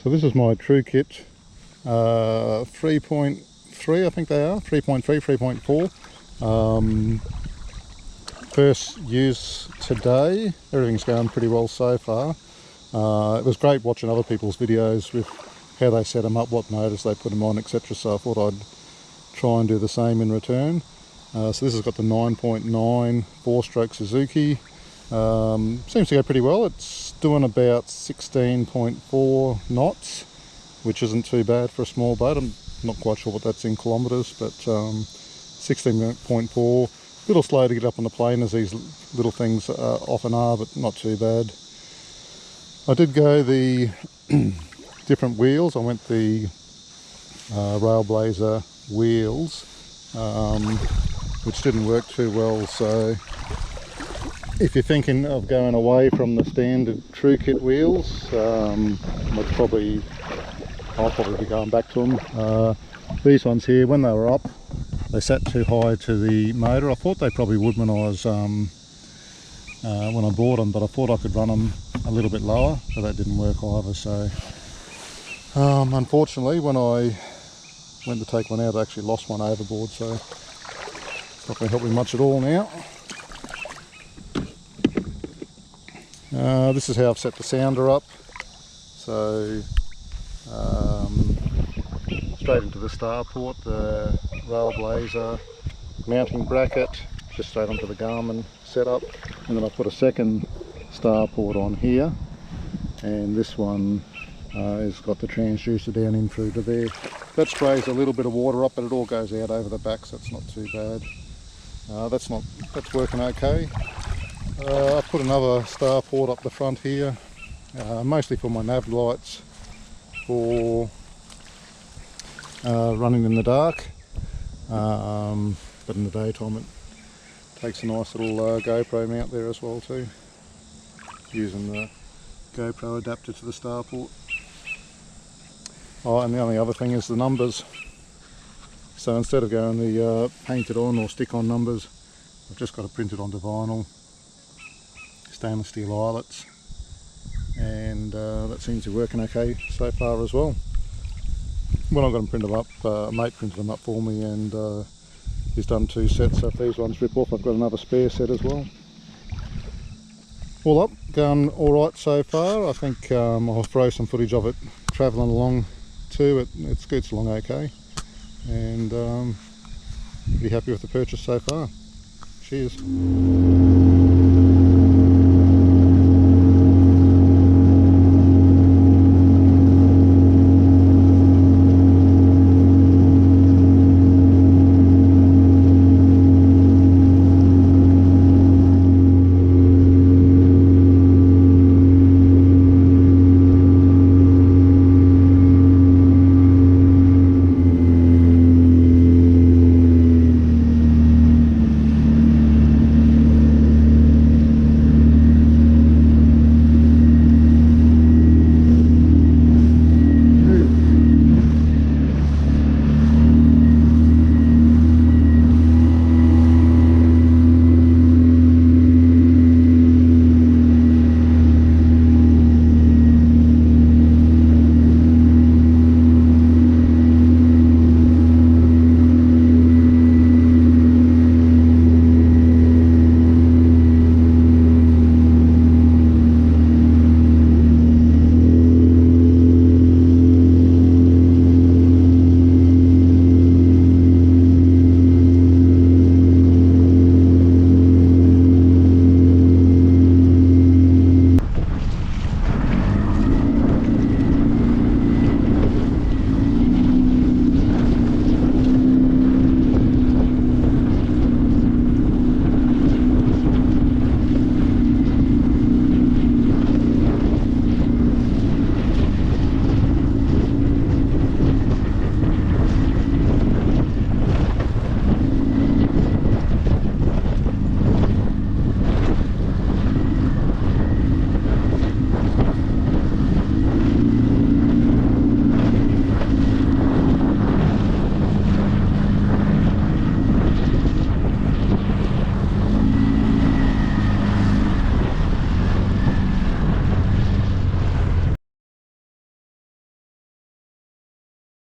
So this is my True Kit 3.3, I think they are, 3.3, 3.4. First use today. Everything's going pretty well so far. It was great watching other people's videos with how they set them up, what motors they put them on, etc. So I thought I'd try and do the same in return. So this has got the 9.9 4-stroke Suzuki. Seems to go pretty well. It's doing about 16.4 knots, which isn't too bad for a small boat. I'm not quite sure what that's in kilometres, but 16.4. A little slow to get up on the plane, as these little things often are, but not too bad. I did go the different wheels. I went the railblaza wheels, which didn't work too well. So if you're thinking of going away from the standard True Kit wheels, I'll probably be going back to them. These ones here, when they were up, they sat too high to the motor. I thought they probably would when I bought them, but I thought I could run them a little bit lower, but that didn't work either. So unfortunately, when I went to take one out, I actually lost one overboard, so it's not going to help me much at all now. This is how I've set the sounder up. So straight into the star port, the railblaza mounting bracket, just straight onto the Garmin setup, and then I put a second star port on here, and this one has got the transducer down in through to there. That sprays a little bit of water up, but it all goes out over the back, so it's not too bad. That's working okay. I put another star port up the front here, mostly for my nav lights, for running in the dark, but in the daytime it takes a nice little GoPro mount there as well too, using the GoPro adapter to the star port. Oh, and the only other thing is the numbers. So instead of going the painted on or stick on numbers, I've just got it printed onto vinyl, stainless steel eyelets, and that seems to be working okay so far as well. When I got them printed up, a mate printed them up for me, and he's done 2 sets, so if these ones rip off, I've got another spare set as well. All up, going alright so far. I think I'll throw some footage of it travelling along too. It scoots along okay, and pretty happy with the purchase so far. Cheers.